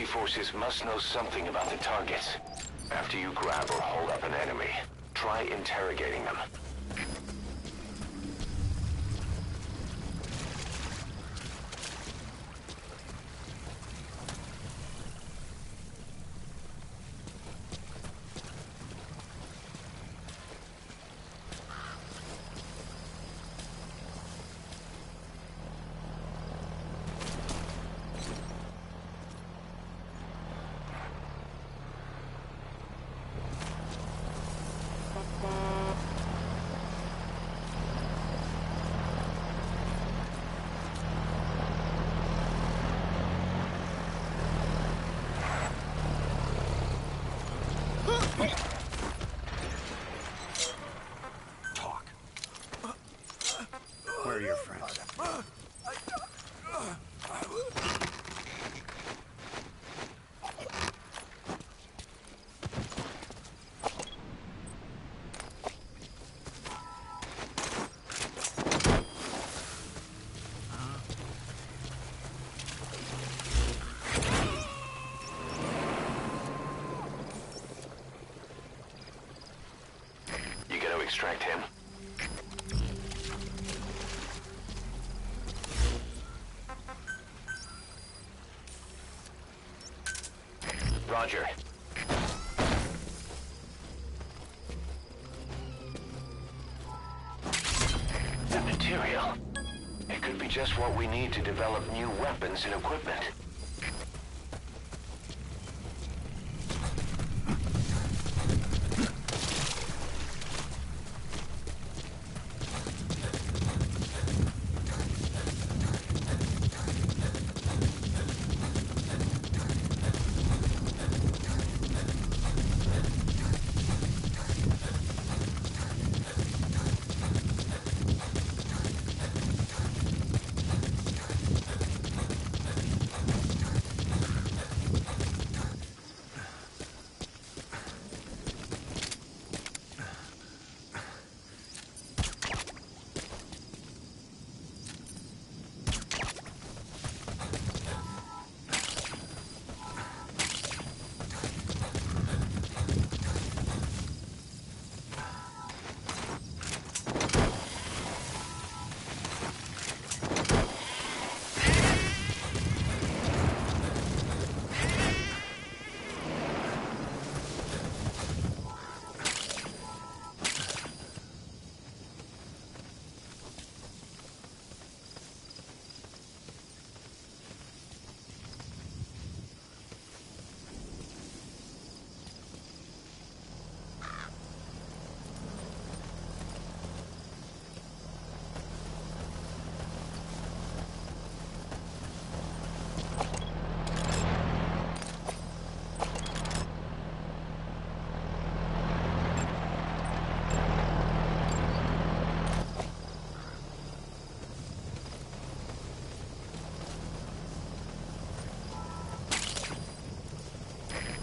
forces must know something about the targets. After you grab or hold up an enemy, try interrogating them. Where are your friends? You gonna extract him? Roger. The material. It could be just what we need to develop new weapons and equipment.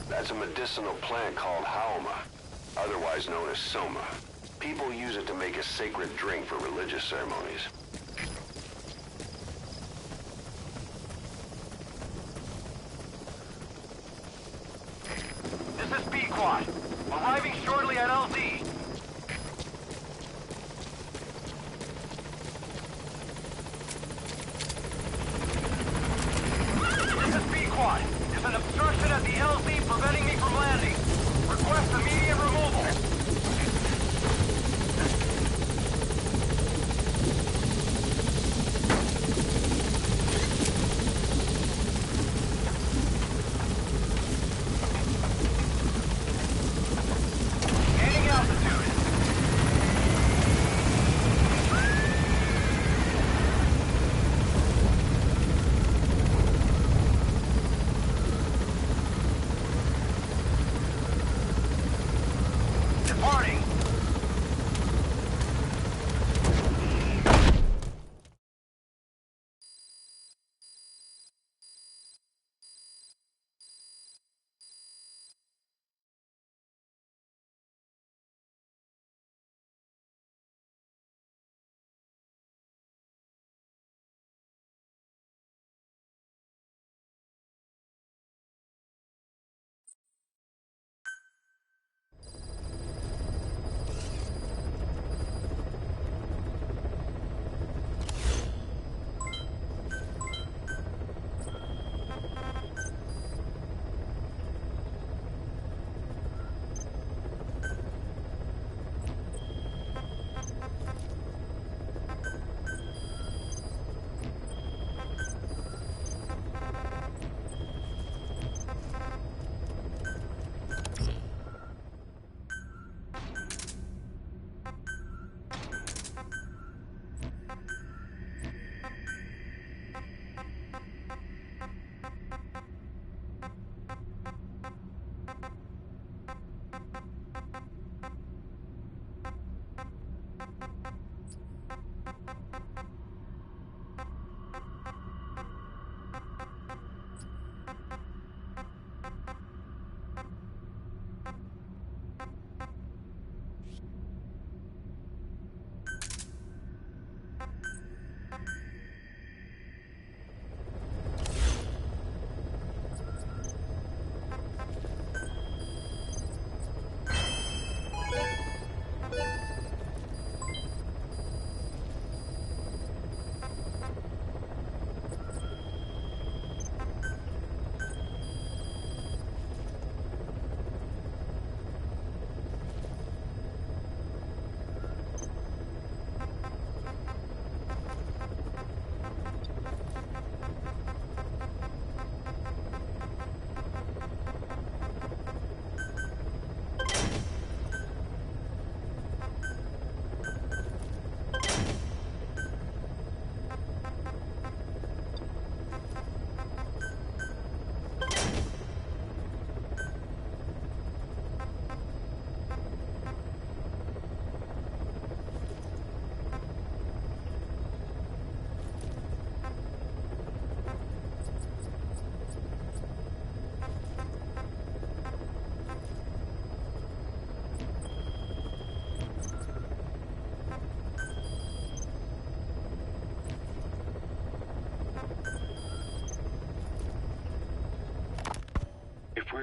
That's a medicinal plant called haoma, otherwise known as soma. People use it to make a sacred drink for religious ceremonies. This is B-Quad. Arriving shortly at LZ. This is B-Quad. There's an obstruction at the LZ preventing me from landing. Request immediate removal. Gaining altitude.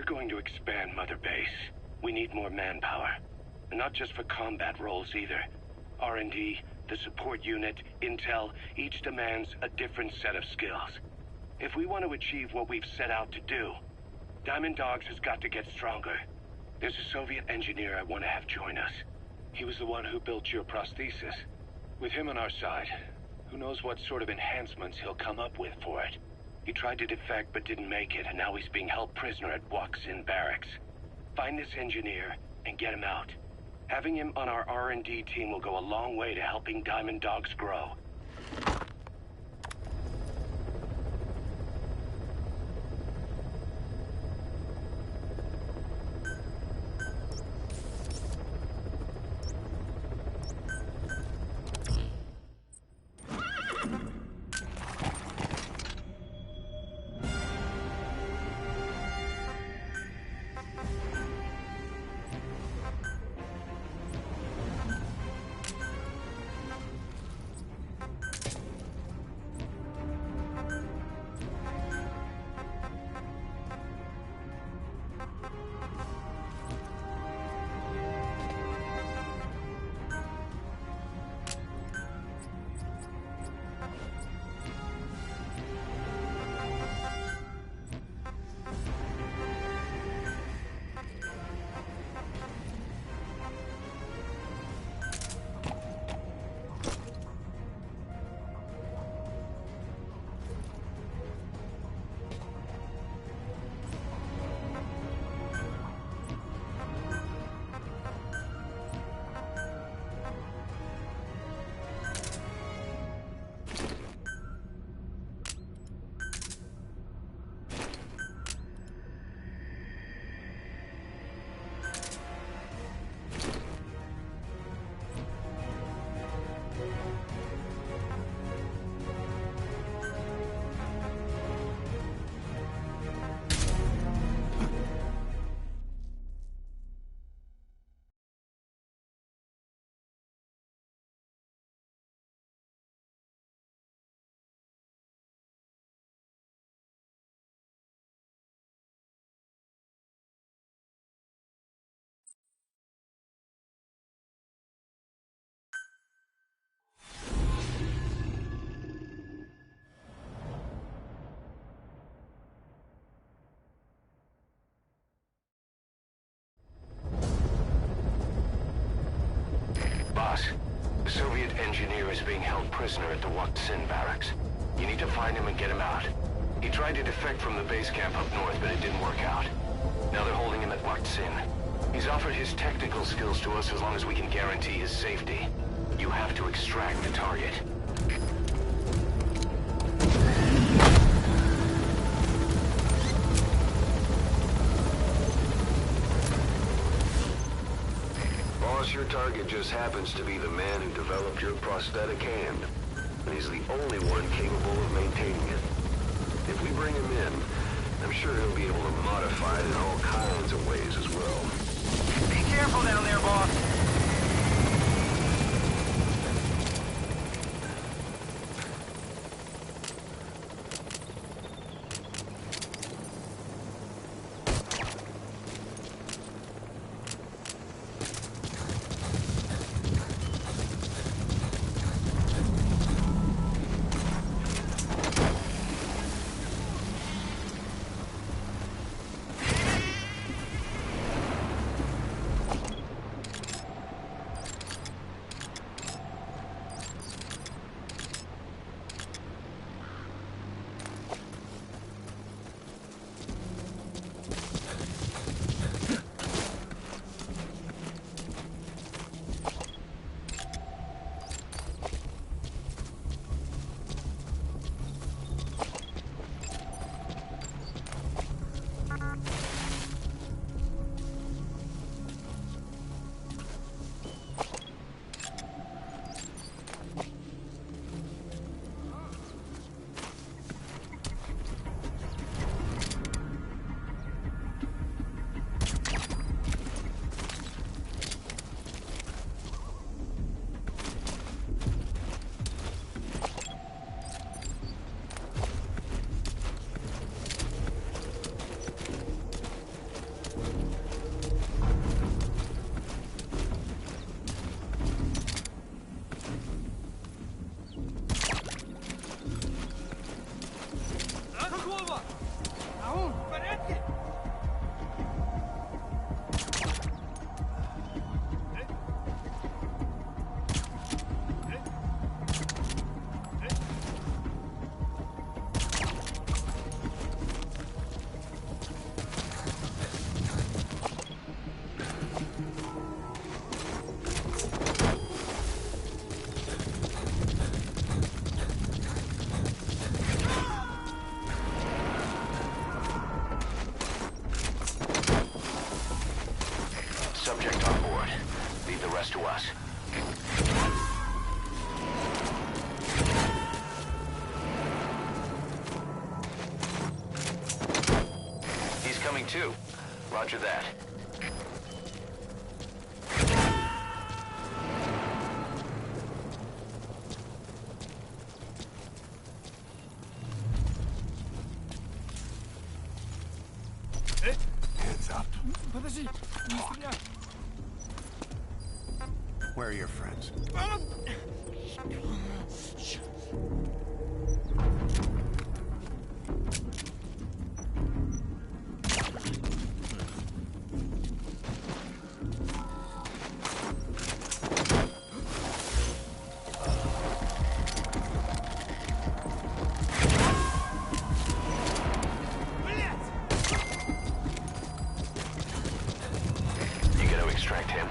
we're going to expand Mother Base, we need more manpower. And not just for combat roles either. R&D, the support unit, intel, each demands a different set of skills. If we want to achieve what we've set out to do, Diamond Dogs has got to get stronger. There's a Soviet engineer I want to have join us. He was the one who built your prosthesis. With him on our side, who knows what sort of enhancements he'll come up with for it. He tried to defect but didn't make it, and now he's being held prisoner at Waksin Barracks. Find this engineer and get him out. Having him on our R&D team will go a long way to helping Diamond Dogs grow. Boss, the Soviet engineer is being held prisoner at the Waksin Barracks. You need to find him and get him out. He tried to defect from the base camp up north, but it didn't work out. Now they're holding him at Waksin. He's offered his technical skills to us as long as we can guarantee his safety. You have to extract the target. Boss, your target just happens to be the man who developed your prosthetic hand. And he's the only one capable of maintaining it. If we bring him in, I'm sure he'll be able to modify it in all kinds of ways as well. Be careful down there, boss. too. Roger that. Hands up. Подожди, не стреляй. Where are your friends? You gotta extract him.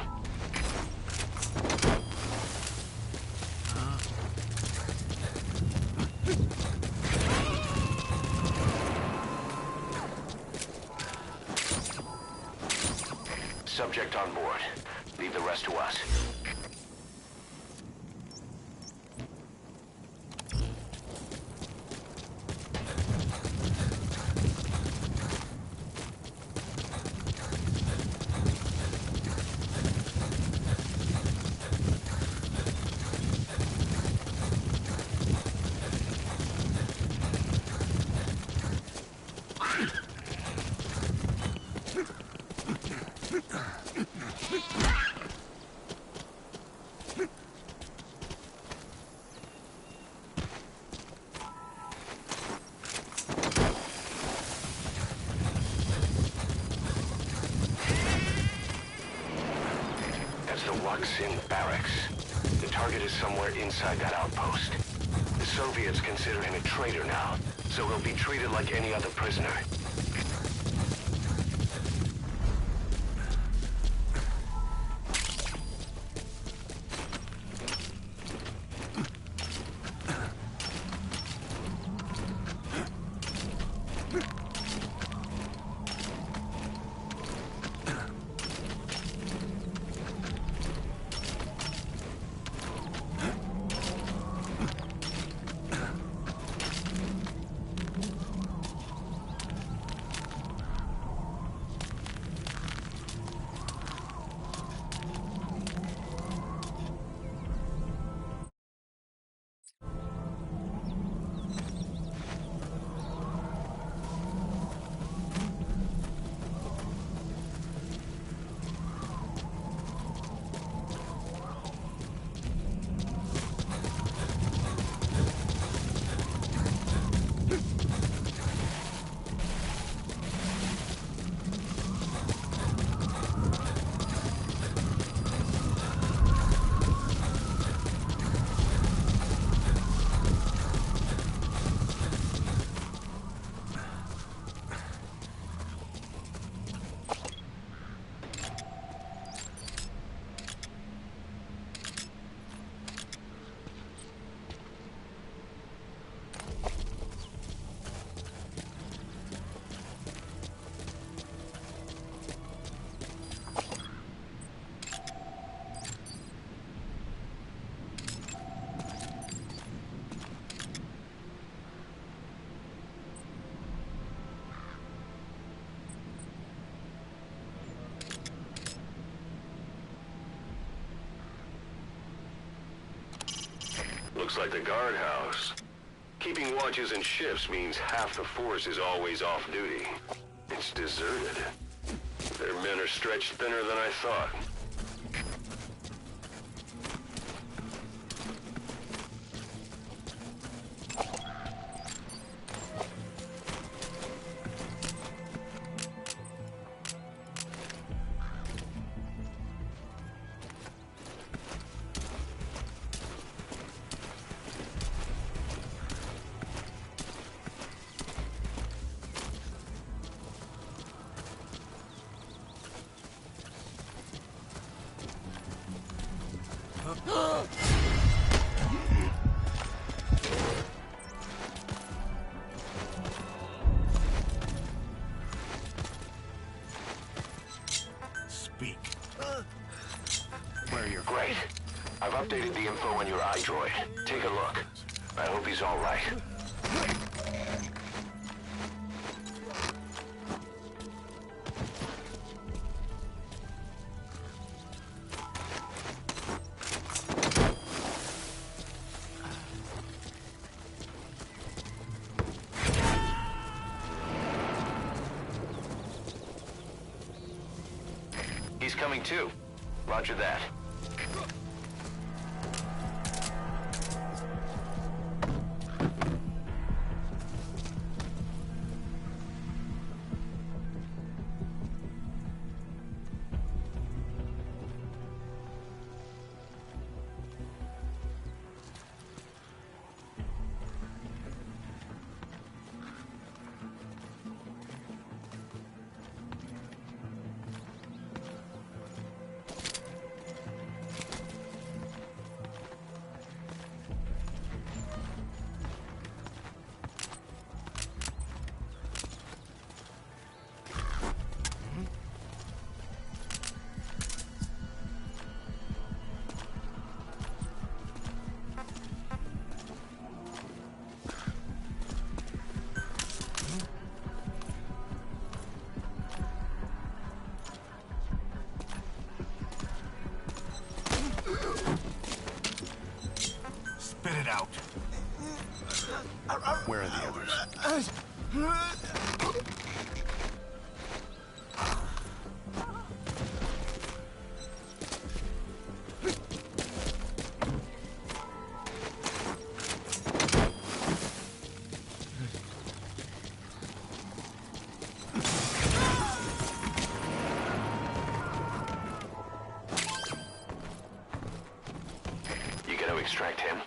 Subject on board. Leave the rest to us. That's the Waksin barracks. The target is somewhere inside that outpost. The Soviets consider him a traitor now, so he'll be treated like any other prisoner. Looks like the guardhouse. Keeping watches and shifts means half the force is always off duty. It's deserted. Their men are stretched thinner than I thought. Speak. Where are your Great. I've updated the info on your iDroid. Take a look. I hope he's all right. coming too. Roger that. Spit it out. Where are the others? You gonna extract him?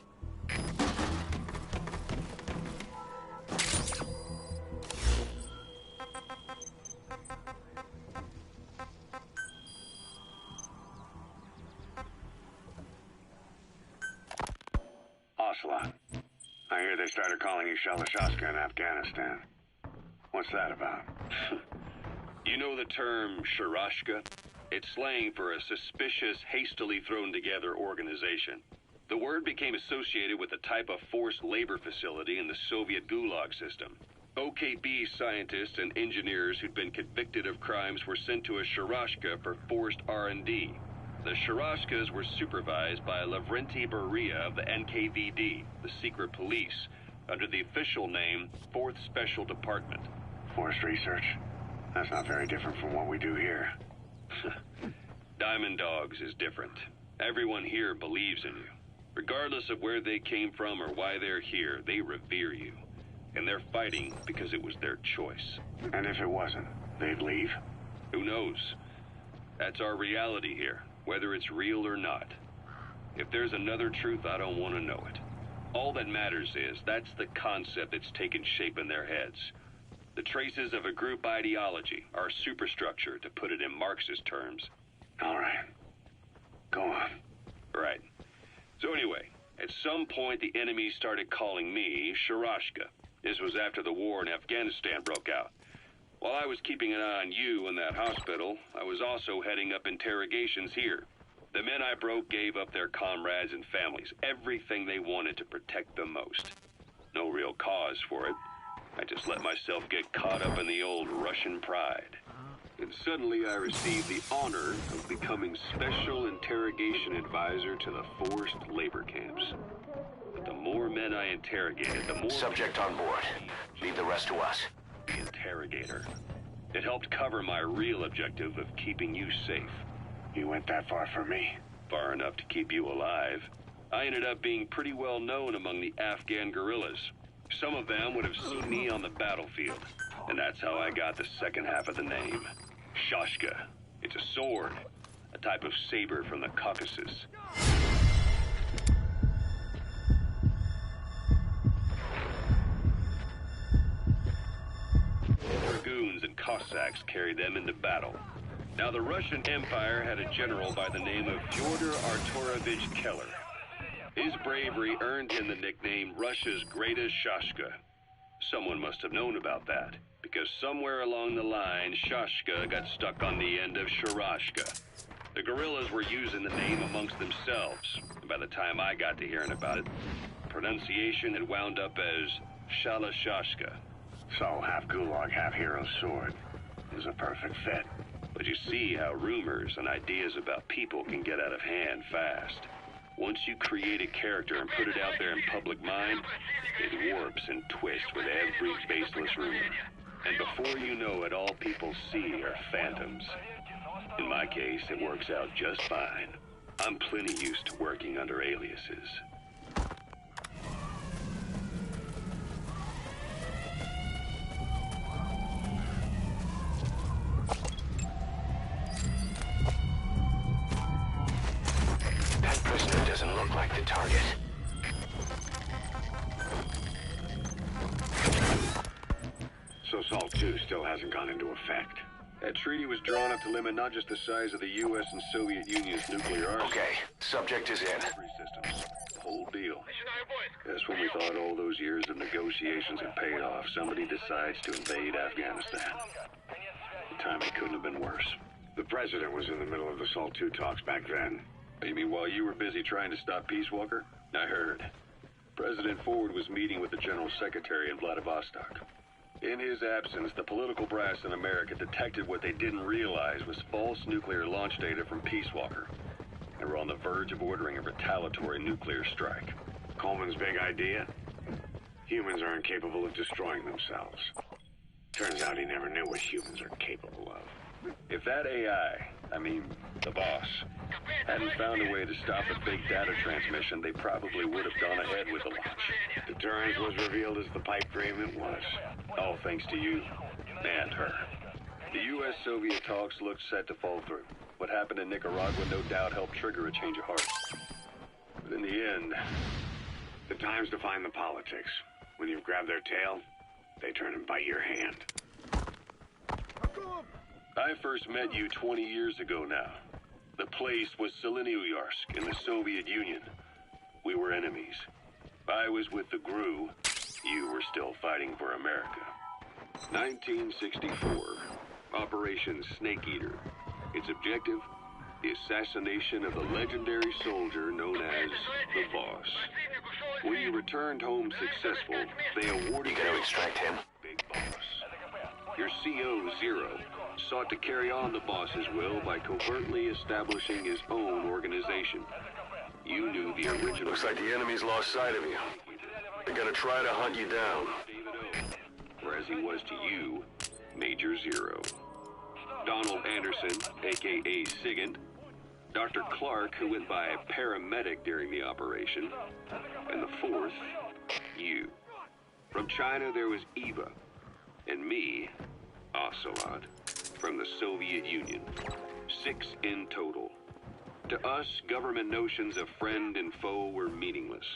Ocelot. I hear they started calling you Shalashaska in Afghanistan. What's that about? You know the term Sharashka? It's slang for a suspicious, hastily thrown together organization. The word became associated with a type of forced labor facility in the Soviet Gulag system. OKB scientists and engineers who'd been convicted of crimes were sent to a Sharashka for forced R&D. The Sharashkas were supervised by Lavrenti Beria of the NKVD, the secret police, under the official name 4th Special Department. Forced research? That's not very different from what we do here. Diamond Dogs is different. Everyone here believes in you. Regardless of where they came from or why they're here, they revere you. And they're fighting because it was their choice. And if it wasn't, they'd leave? Who knows? That's our reality here, whether it's real or not. If there's another truth, I don't want to know it. All that matters is that's the concept that's taken shape in their heads. The traces of a group ideology, our superstructure, to put it in Marxist terms. All right. Go on. Right. So anyway, at some point the enemy started calling me Sharashka. This was after the war in Afghanistan broke out. While I was keeping an eye on you in that hospital, I was also heading up interrogations here. The men I broke gave up their comrades and families, everything they wanted to protect them most. No real cause for it. I just let myself get caught up in the old Russian pride. And suddenly I received the honor of becoming Special Interrogation Advisor to the forced labor camps. But the more men I interrogated, the more... Subject on board. Leave the rest to us. The interrogator. It helped cover my real objective of keeping you safe. You went that far for me? Far enough to keep you alive. I ended up being pretty well known among the Afghan guerrillas. Some of them would have seen me on the battlefield. And that's how I got the second half of the name. Shashka. It's a sword. A type of saber from the Caucasus. Dragoons and Cossacks carried them into battle. Now, the Russian Empire had a general by the name of Fyodor Arturovich Keller. His bravery earned him the nickname Russia's Greatest Shashka. Someone must have known about that, because somewhere along the line, Shashka got stuck on the end of Sharashka. The guerrillas were using the name amongst themselves, and by the time I got to hearing about it, pronunciation had wound up as Shalashashka. So, half Gulag, half Hero Sword. It was a perfect fit. But you see how rumors and ideas about people can get out of hand fast. Once you create a character and put it out there in public mind, it warps and twists with every baseless rumor. And before you know it, all people see are phantoms. In my case, it works out just fine. I'm plenty used to working under aliases. That prisoner doesn't look like the target. So SALT 2 still hasn't gone into effect. That treaty was drawn up to limit not just the size of the U.S. and Soviet Union's nuclear arsenal. Okay, subject is in. Free systems. The whole deal. That's when we thought all those years of negotiations had paid off. Somebody decides to invade Afghanistan. The timing couldn't have been worse. The president was in the middle of the SALT 2 talks back then. You mean while you were busy trying to stop Peace Walker? I heard. President Ford was meeting with the General Secretary in Vladivostok. In his absence, the political brass in America detected what they didn't realize was false nuclear launch data from Peace Walker. They were on the verge of ordering a retaliatory nuclear strike. Coleman's big idea? Humans aren't capable of destroying themselves. Turns out he never knew what humans are capable of. If that AI, the boss, hadn't found a way to stop the fake data transmission, they probably would have gone ahead with the launch. Deterrence was revealed as the pipe dream it was. All thanks to you and her. The U.S.-Soviet talks looked set to fall through. What happened in Nicaragua no doubt helped trigger a change of heart. But in the end, the time's define the politics. When you've grabbed their tail, they turn and bite your hand. I first met you 20 years ago now. The place was Selenouyarsk in the Soviet Union. We were enemies. I was with the GRU. You were still fighting for America. 1964. Operation Snake Eater. Its objective? The assassination of the legendary soldier known as the Boss. When you returned home successful, they awarded You gotta extract him. Big Boss. Your CO, Zero, sought to carry on the boss's will by covertly establishing his own organization. You knew the original... Looks like the enemy's lost sight of you. They're gonna try to hunt you down. Whereas he was to you, Major Zero. Donald Anderson, a.k.a. Sigint. Dr. Clark, who went by paramedic during the operation. And the fourth, you. From China, there was Eva. And me, Ocelot, from the Soviet Union. 6 in total. To us, government notions of friend and foe were meaningless.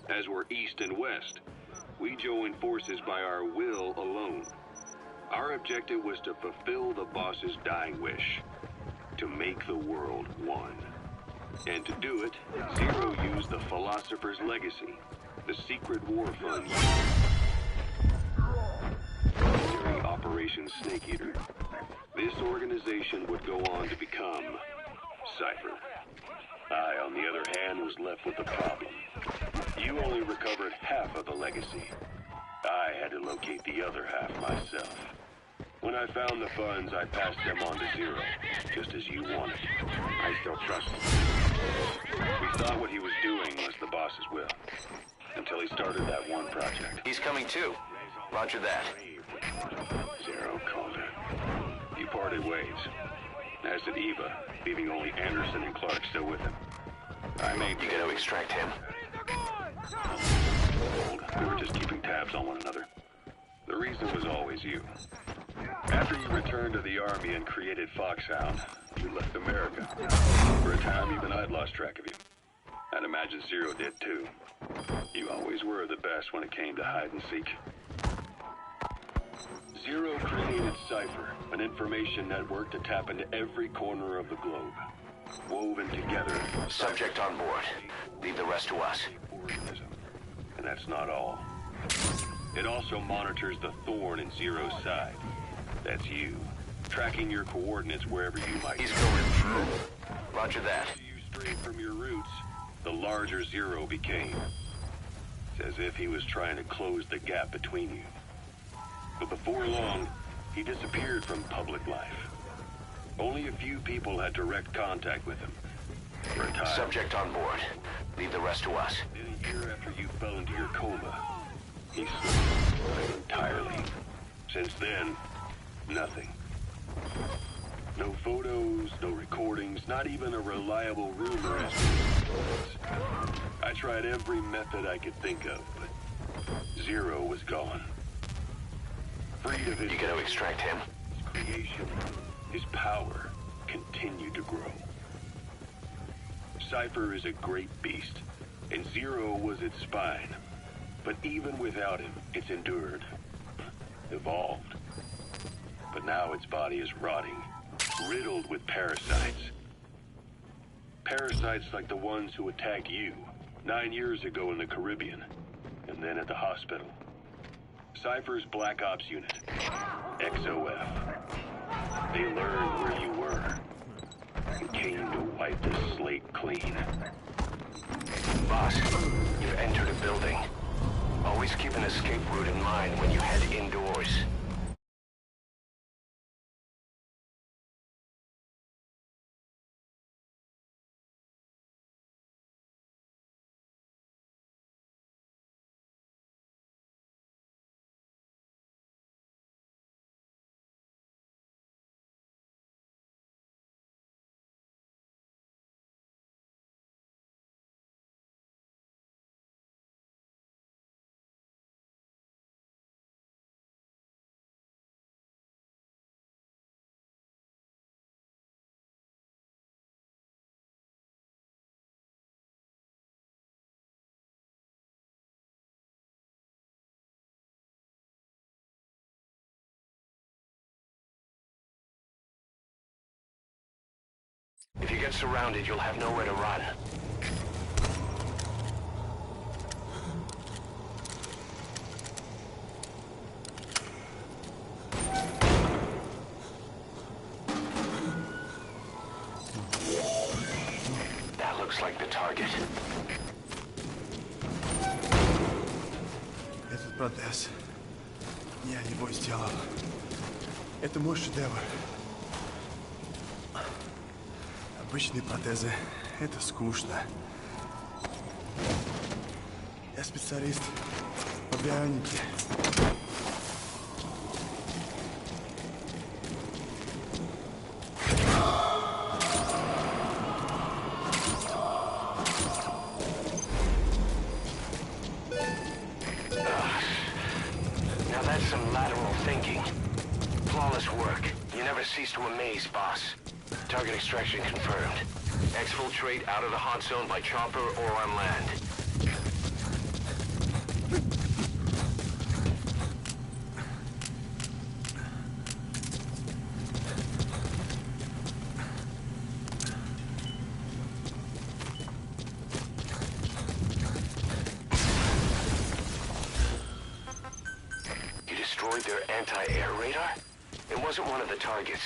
As were East and West, we joined forces by our will alone. Our objective was to fulfill the boss's dying wish, to make the world one. And to do it, Zero used the Philosopher's Legacy, the secret war fund during Operation Snake Eater. This organization would go on to become Cypher. I, on the other hand, was left with the problem. You only recovered half of the legacy. I had to locate the other half myself. When I found the funds, I passed them on to Zero, just as you wanted. I still trust him. We thought what he was doing was the boss's will, until he started that one project. He's coming too. Roger that. Zero called it. You parted ways, as did Eva, leaving only Anderson and Clark still with him. I made... You gotta extract him. We were just keeping tabs on one another. The reason was always you. After you returned to the Army and created Foxhound, you left America. For a time, even I'd lost track of you. I'd imagine Zero did too. You always were the best when it came to hide and seek. Zero created Cypher, an information network to tap into every corner of the globe. Woven together... Subject on board. Leave the rest to us. Organism. And that's not all. It also monitors the thorn in Zero's side. That's you, tracking your coordinates wherever you might be. He's going through. Roger that. You strayed from your roots, the larger Zero became. It's as if he was trying to close the gap between you. But before long, he disappeared from public life. Only a few people had direct contact with him. For a time. Subject on board. Leave the rest to us. In a year after you fell into your coma, he slipped entirely. Since then, nothing. No photos, no recordings, not even a reliable rumor as to who. I tried every method I could think of, but Zero was gone. Freed of his... You gonna extract him? His creation, his power, continued to grow. Cypher is a great beast, and Zero was its spine. But even without him, it's endured, evolved. But now its body is rotting, riddled with parasites. Parasites like the ones who attacked you 9 years ago in the Caribbean, and then at the hospital. Cypher's Black Ops unit, XOF. They learned where you were, and came to wipe the slate clean. Boss, you've entered a building. Always keep an escape route in mind when you head indoors. If you get surrounded, you'll have nowhere to run. That looks like the target. Этот протез. Я его сделал. Это мой шедевр. Обычные протезы — это скучно. Я специалист по бионике. Now that's some lateral thinking. Flawless work. You never cease to amaze, boss. Target extraction confirmed. Exfiltrate out of the hot zone by chopper or on land. You destroyed their anti-air radar? It wasn't one of the targets,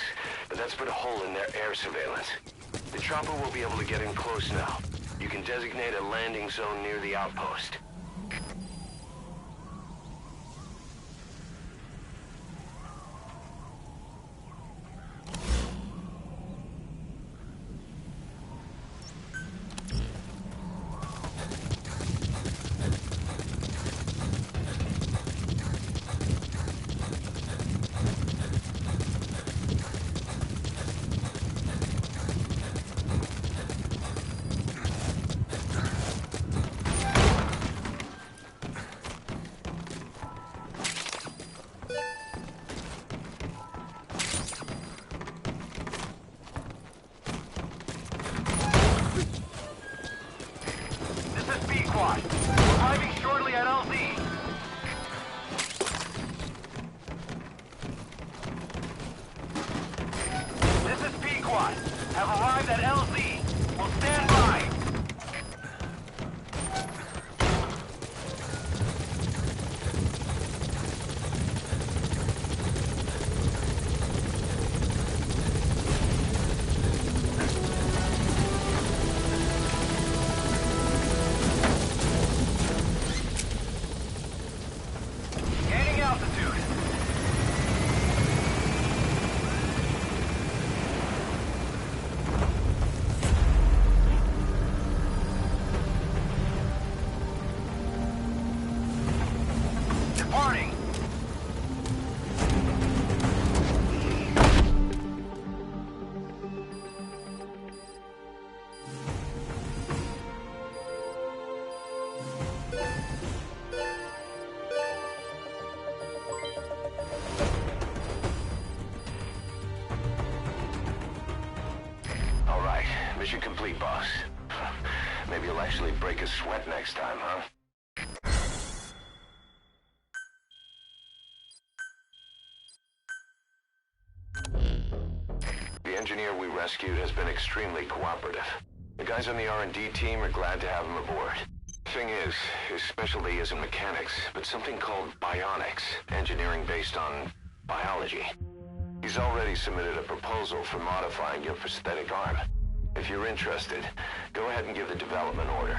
but that's put a hole in their air surveillance. The chopper will be able to get in close now. You can designate a landing zone near the outpost. You'll actually break a sweat next time, huh? The engineer we rescued has been extremely cooperative. The guys on the R&D team are glad to have him aboard. Thing is, his specialty isn't mechanics, but something called bionics, engineering based on biology. He's already submitted a proposal for modifying your prosthetic arm. If you're interested, go ahead and give the development order.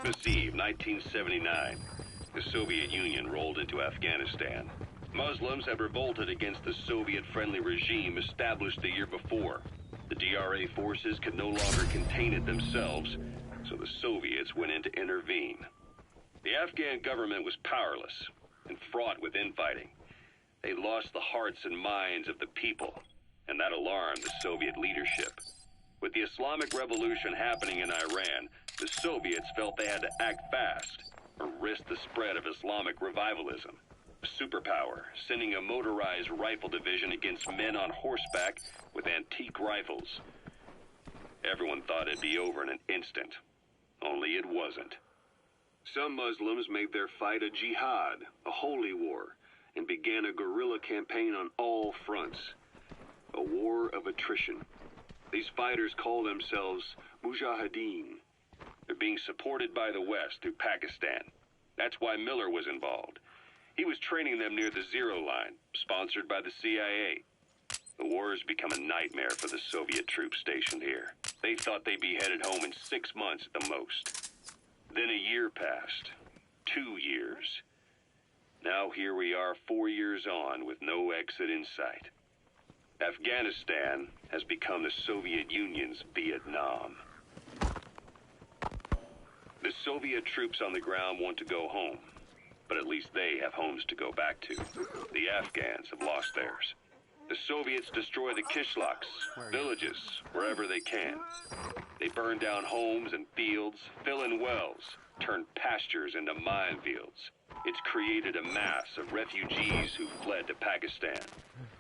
Christmas Eve, 1979, the Soviet Union rolled into Afghanistan. Muslims had revolted against the Soviet-friendly regime established the year before. The DRA forces could no longer contain it themselves, so the Soviets went in to intervene. The Afghan government was powerless and fraught with infighting. They lost the hearts and minds of the people, and that alarmed the Soviet leadership. With the Islamic Revolution happening in Iran, the Soviets felt they had to act fast or risk the spread of Islamic revivalism. A superpower, sending a motorized rifle division against men on horseback with antique rifles. Everyone thought it'd be over in an instant, only it wasn't. Some Muslims made their fight a jihad, a holy war, and began a guerrilla campaign on all fronts. A war of attrition. These fighters call themselves Mujahideen. They're being supported by the West through Pakistan. That's why Miller was involved. He was training them near the Zero Line, sponsored by the CIA. The war has become a nightmare for the Soviet troops stationed here. They thought they'd be headed home in 6 months at the most. Then a year passed. 2 years. Now here we are 4 years on with no exit in sight. Afghanistan has become the Soviet Union's Vietnam. The Soviet troops on the ground want to go home, but at least they have homes to go back to. The Afghans have lost theirs. The Soviets destroy the kishlaks, villages, wherever they can. They burn down homes and fields, fill in wells, turn pastures into minefields. It's created a mass of refugees who fled to Pakistan.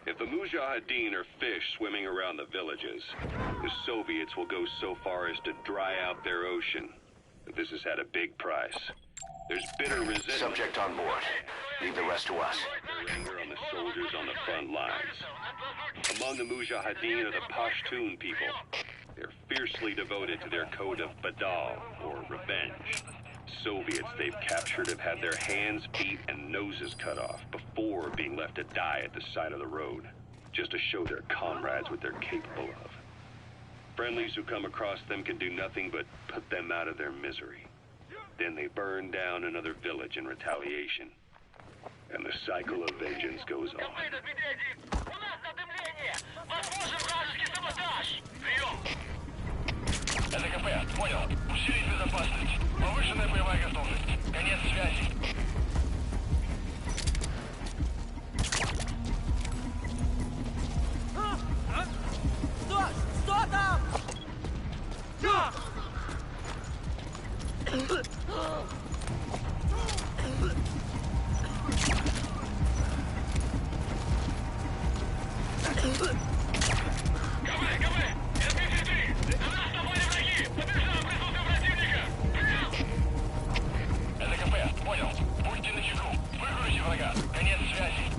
If the Mujahideen are fish swimming around the villages, the Soviets will go so far as to dry out their ocean. But this has had a big price. There's bitter resentment. Subject on board. Leave the rest to us. Their anger on the soldiers on the front lines. Among the Mujahideen are the Pashtun people. They're fiercely devoted to their code of Badal, or revenge. Soviets they've captured have had their hands, feet, and noses cut off before being left to die at the side of the road, just to show their comrades what they're capable of. Friendlies who come across them can do nothing but put them out of their misery. Then they burn down another village in retaliation. And the cycle of vengeance goes on. ЛКП, понял. Усилить безопасность. Повышенная боевая готовность. Конец связи. Что там? ЛКП, понял. Будьте начеку. Выгрузите врага. Конец связи.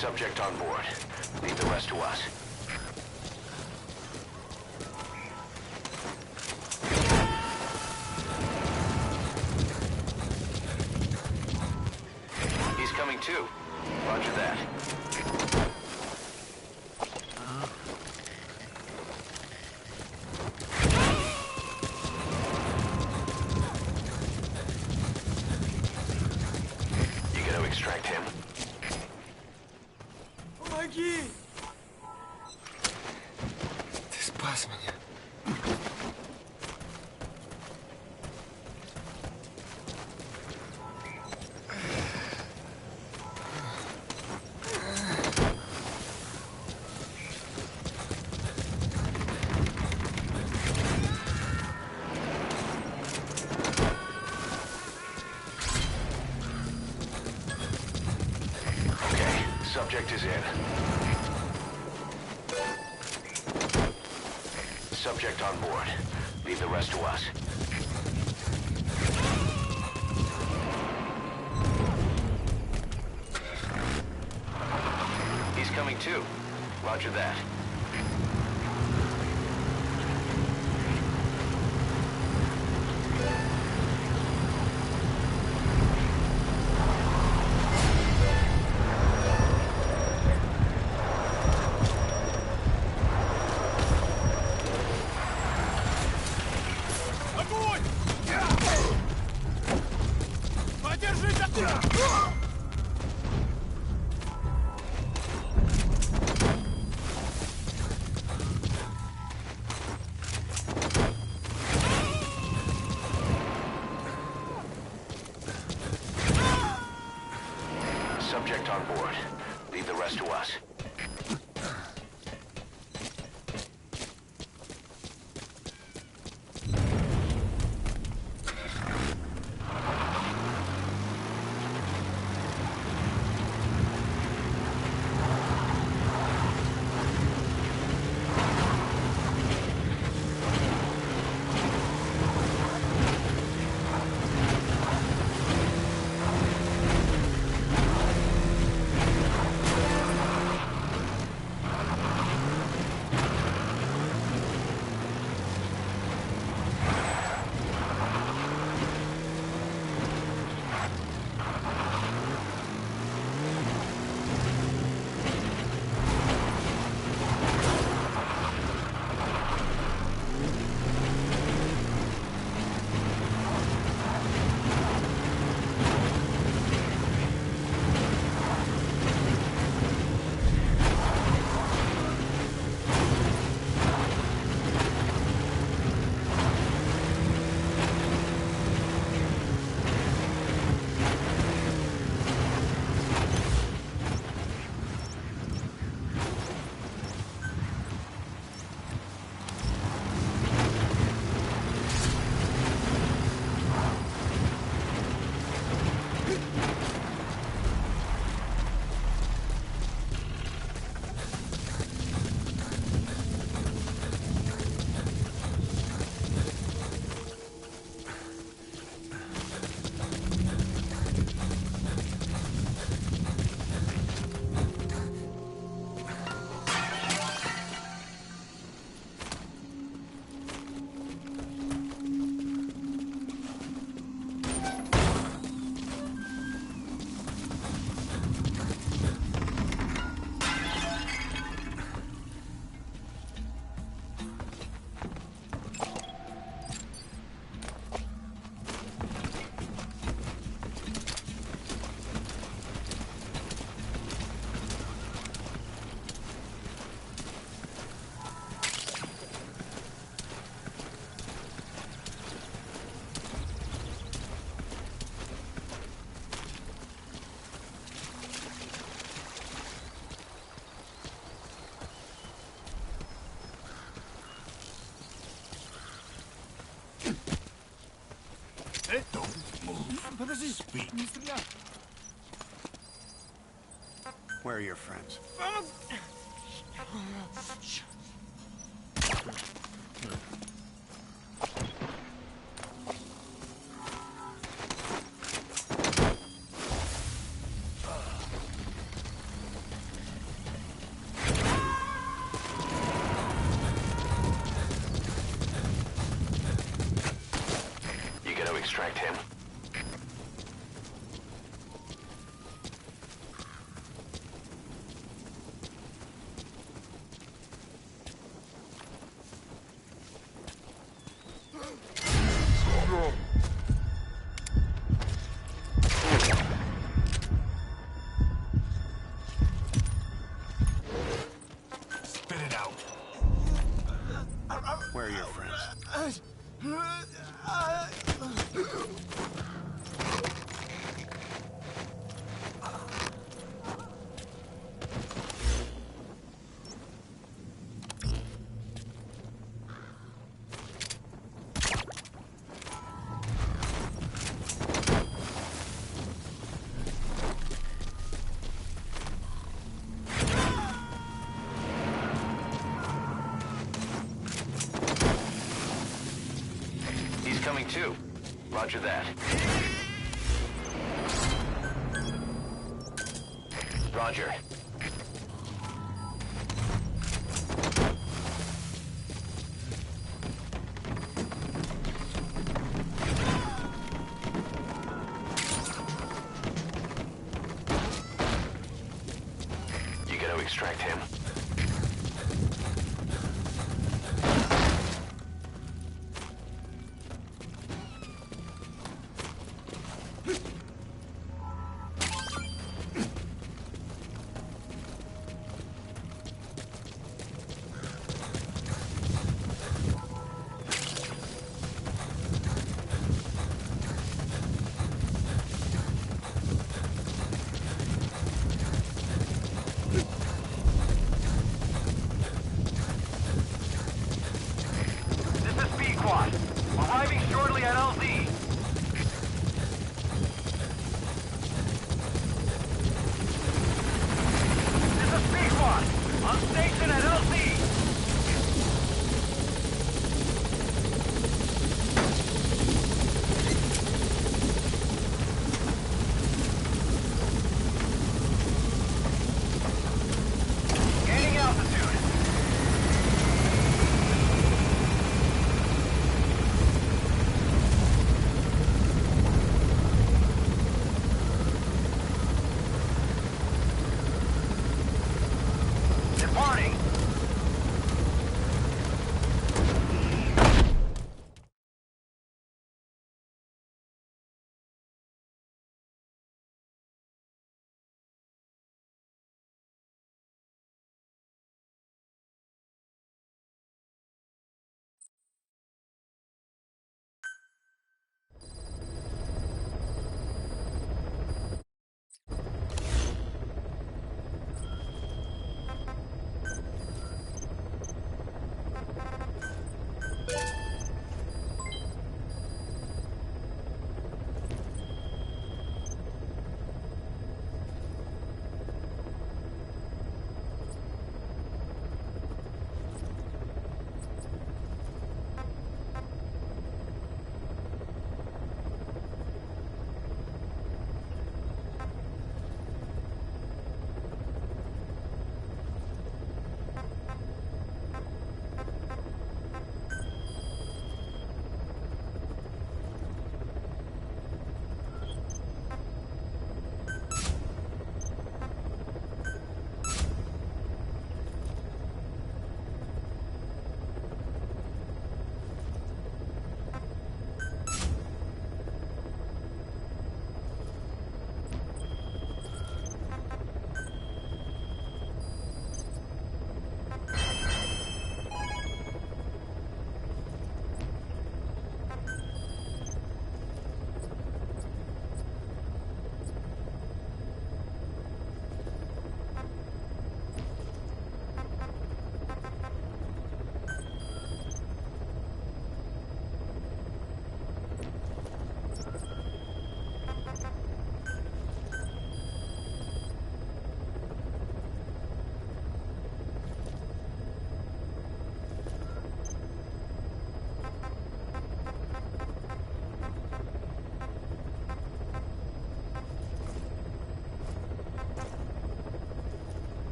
Subject on board. Leave the rest to us. He's coming too. Roger that. Спас меня. Subject is in. Subject on board. Leave the rest to us. He's coming too. Roger that. Subject on board. Leave the rest to us. Подожди! Не стреляй! Where are your friends? You gonna extract him? Spit it out! Where are your friends? He's coming too. Roger that. Roger. You gotta extract him. Arriving shortly at LZ. This is Speedquad. On station at LZ. Gaining altitude. Departing.